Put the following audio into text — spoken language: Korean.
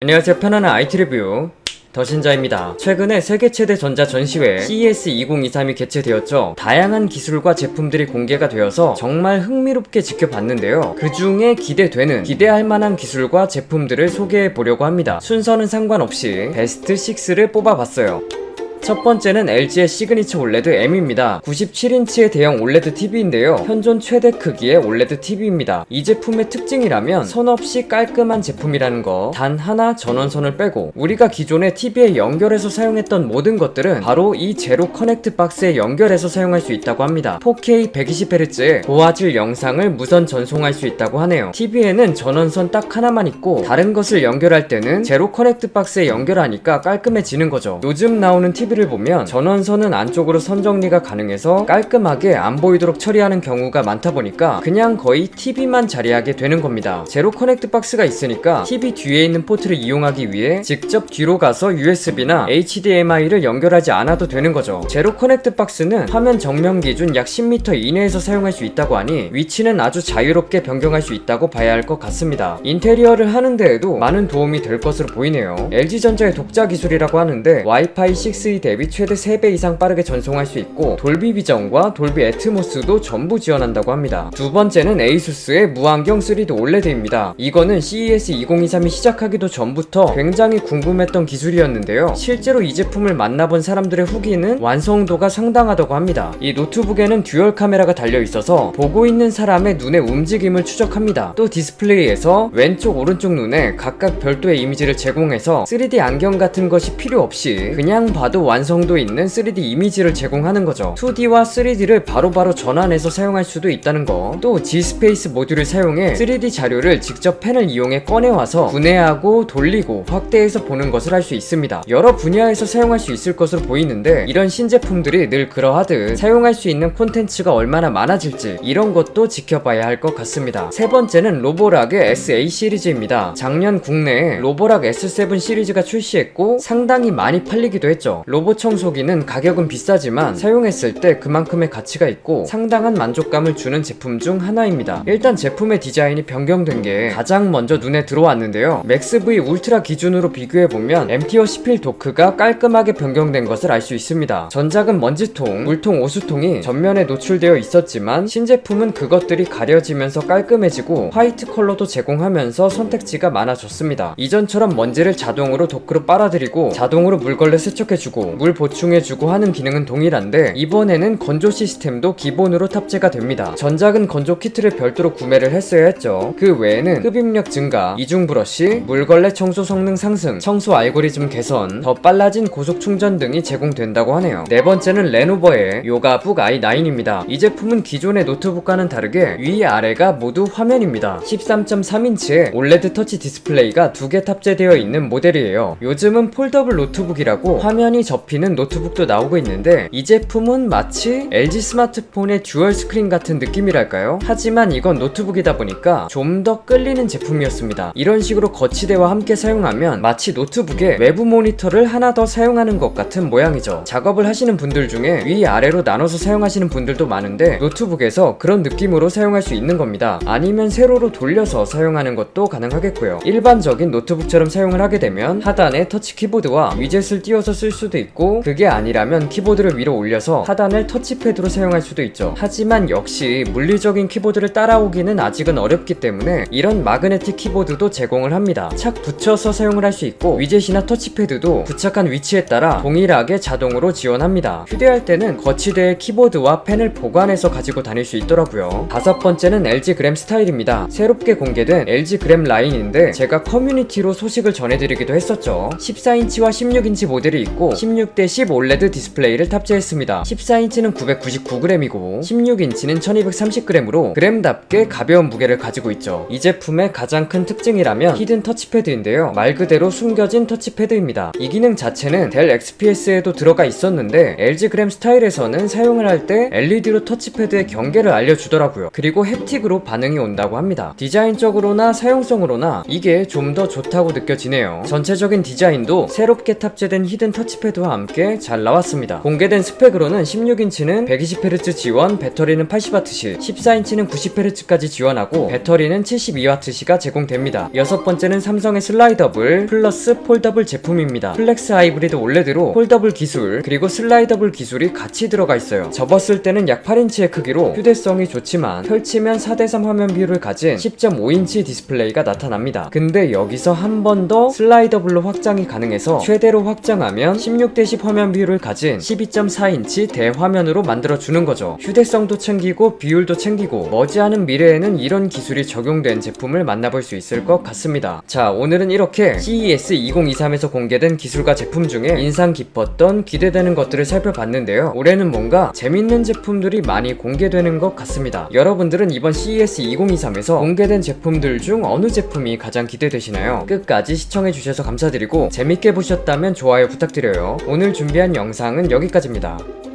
안녕하세요. 편안한 IT 리뷰 더신자입니다. 최근에 세계 최대 전자 전시회 CES 2023이 개최되었죠. 다양한 기술과 제품들이 공개가 되어서 정말 흥미롭게 지켜봤는데요. 그 중에 기대할 만한 기술과 제품들을 소개해 보려고 합니다. 순서는 상관없이 베스트 6를 뽑아봤어요. 첫 번째는 LG의 시그니처 올레드 M입니다. 97인치의 대형 올레드 TV인데요. 현존 최대 크기의 올레드 TV입니다. 이 제품의 특징이라면 선 없이 깔끔한 제품이라는 거. 단 하나 전원선을 빼고 우리가 기존의 TV에 연결해서 사용했던 모든 것들은 바로 이 제로 커넥트 박스에 연결해서 사용할 수 있다고 합니다. 4K 120Hz의 고화질 영상을 무선 전송할 수 있다고 하네요. TV에는 전원선 딱 하나만 있고 다른 것을 연결할 때는 제로 커넥트 박스에 연결하니까 깔끔해지는 거죠. 요즘 나오는 TV를 보면 전원선은 안쪽으로 선 정리가 가능해서 깔끔하게 안 보이도록 처리하는 경우가 많다 보니까 그냥 거의 TV만 자리하게 되는 겁니다. 제로 커넥트 박스가 있으니까 TV 뒤에 있는 포트를 이용하기 위해 직접 뒤로 가서 USB나 HDMI를 연결하지 않아도 되는 거죠. 제로 커넥트 박스는 화면 정면 기준 약 10m 이내에서 사용할 수 있다고 하니 위치는 아주 자유롭게 변경할 수 있다고 봐야 할 것 같습니다. 인테리어를 하는 데에도 많은 도움이 될 것으로 보이네요. LG전자의 독자 기술이라고 하는데 와이파이 6E 대비 최대 3배 이상 빠르게 전송할 수 있고 돌비 비전과 돌비 애트모스도 전부 지원한다고 합니다. 두 번째는 에이수스의 무안경 3D OLED입니다. 이거는 CES 2023이 시작하기도 전부터 굉장히 궁금했던 기술이었는데요. 실제로 이 제품을 만나본 사람들의 후기는 완성도가 상당하다고 합니다. 이 노트북에는 듀얼 카메라가 달려있어서 보고 있는 사람의 눈의 움직임을 추적합니다. 또 디스플레이에서 왼쪽 오른쪽 눈에 각각 별도의 이미지를 제공해서 3D 안경 같은 것이 필요 없이 그냥 봐도 완성도 있는 3D 이미지를 제공하는 거죠. 2D와 3D를 바로바로 전환해서 사용할 수도 있다는 거. 또 G-스페이스 모듈을 사용해 3D 자료를 직접 펜을 이용해 꺼내와서 분해하고 돌리고 확대해서 보는 것을 할 수 있습니다. 여러 분야에서 사용할 수 있을 것으로 보이는데 이런 신제품들이 늘 그러하듯 사용할 수 있는 콘텐츠가 얼마나 많아질지 이런 것도 지켜봐야 할 것 같습니다. 세 번째는 로보락의 SA 시리즈입니다. 작년 국내에 로보락 S7 시리즈가 출시했고 상당히 많이 팔리기도 했죠. 로봇 청소기는 가격은 비싸지만 사용했을 때 그만큼의 가치가 있고 상당한 만족감을 주는 제품 중 하나입니다. 일단 제품의 디자인이 변경된 게 가장 먼저 눈에 들어왔는데요. 맥스V 울트라 기준으로 비교해보면 MTO 시필 도크가 깔끔하게 변경된 것을 알 수 있습니다. 전작은 먼지통, 물통, 오수통이 전면에 노출되어 있었지만 신제품은 그것들이 가려지면서 깔끔해지고 화이트 컬러도 제공하면서 선택지가 많아졌습니다. 이전처럼 먼지를 자동으로 도크로 빨아들이고 자동으로 물걸레 세척해주고 물 보충해주고 하는 기능은 동일한데 이번에는 건조 시스템도 기본으로 탑재가 됩니다. 전작은 건조 키트를 별도로 구매를 했어야 했죠. 그 외에는 흡입력 증가, 이중 브러쉬, 물걸레 청소 성능 상승, 청소 알고리즘 개선, 더 빨라진 고속 충전 등이 제공된다고 하네요. 네 번째는 레노버의 요가북 i9입니다. 이 제품은 기존의 노트북과는 다르게 위아래가 모두 화면입니다. 13.3인치의 OLED 터치 디스플레이가 2개 탑재되어 있는 모델이에요. 요즘은 폴더블 노트북이라고 화면이 접히는 노트북도 나오고 있는데 이 제품은 마치 LG 스마트폰의 듀얼 스크린 같은 느낌이랄까요? 하지만 이건 노트북이다 보니까 좀 더 끌리는 제품이었습니다. 이런 식으로 거치대와 함께 사용하면 마치 노트북의 외부 모니터를 하나 더 사용하는 것 같은 모양이죠. 작업을 하시는 분들 중에 위아래로 나눠서 사용하시는 분들도 많은데 노트북에서 그런 느낌으로 사용할 수 있는 겁니다. 아니면 세로로 돌려서 사용하는 것도 가능하겠고요. 일반적인 노트북처럼 사용을 하게 되면 하단에 터치 키보드와 위젯을 띄워서 쓸 수도 있고 그게 아니라면 키보드를 위로 올려서 하단을 터치패드로 사용할 수도 있죠. 하지만 역시 물리적인 키보드를 따라오기는 아직은 어렵기 때문에 이런 마그네틱 키보드도 제공을 합니다. 착 붙여서 사용을 할 수 있고 위젯이나 터치패드도 부착한 위치에 따라 동일하게 자동으로 지원합니다. 휴대할 때는 거치대에 키보드와 펜을 보관해서 가지고 다닐 수 있더라고요. 다섯 번째는 LG 그램 스타일입니다. 새롭게 공개된 LG 그램 라인인데 제가 커뮤니티로 소식을 전해드리기도 했었죠. 14인치와 16인치 모델이 있고 16:10 OLED 디스플레이를 탑재했습니다. 14인치는 999g이고 16인치는 1230g으로 그램답게 가벼운 무게를 가지고 있죠. 이 제품의 가장 큰 특징이라면 히든 터치패드인데요. 말 그대로 숨겨진 터치패드입니다. 이 기능 자체는 델 XPS에도 들어가 있었는데 LG 그램 스타일에서는 사용을 할 때 LED로 터치패드의 경계를 알려주더라고요. 그리고 햅틱으로 반응이 온다고 합니다. 디자인적으로나 사용성으로나 이게 좀 더 좋다고 느껴지네요. 전체적인 디자인도 새롭게 탑재된 히든 터치패드와 콘텐츠와 함께 잘 나왔습니다. 공개된 스펙으로는 16인치는 120Hz 지원, 배터리는 80W시, 14인치는 90Hz까지 지원하고 배터리는 72W시가 제공됩니다. 여섯 번째는 삼성의 슬라이더블 플러스 폴더블 제품입니다. 플렉스 하이브리드 올레드로 폴더블 기술 그리고 슬라이더블 기술이 같이 들어가 있어요. 접었을 때는 약 8인치의 크기로 휴대성이 좋지만 펼치면 4:3 화면 비율을 가진 10.5인치 디스플레이가 나타납니다. 근데 여기서 한 번 더 슬라이더블로 확장이 가능해서 최대로 확장하면 16:10 화면 비율을 가진 12.4인치 대화면으로 만들어주는 거죠. 휴대성도 챙기고 비율도 챙기고 머지않은 미래에는 이런 기술이 적용된 제품을 만나볼 수 있을 것 같습니다. 자, 오늘은 이렇게 CES 2023에서 공개된 기술과 제품 중에 인상 깊었던 기대되는 것들을 살펴봤는데요. 올해는 뭔가 재밌는 제품들이 많이 공개되는 것 같습니다. 여러분들은 이번 CES 2023에서 공개된 제품들 중 어느 제품이 가장 기대되시나요? 끝까지 시청해주셔서 감사드리고 재밌게 보셨다면 좋아요 부탁드려요. 오늘 준비한 영상은 여기까지입니다.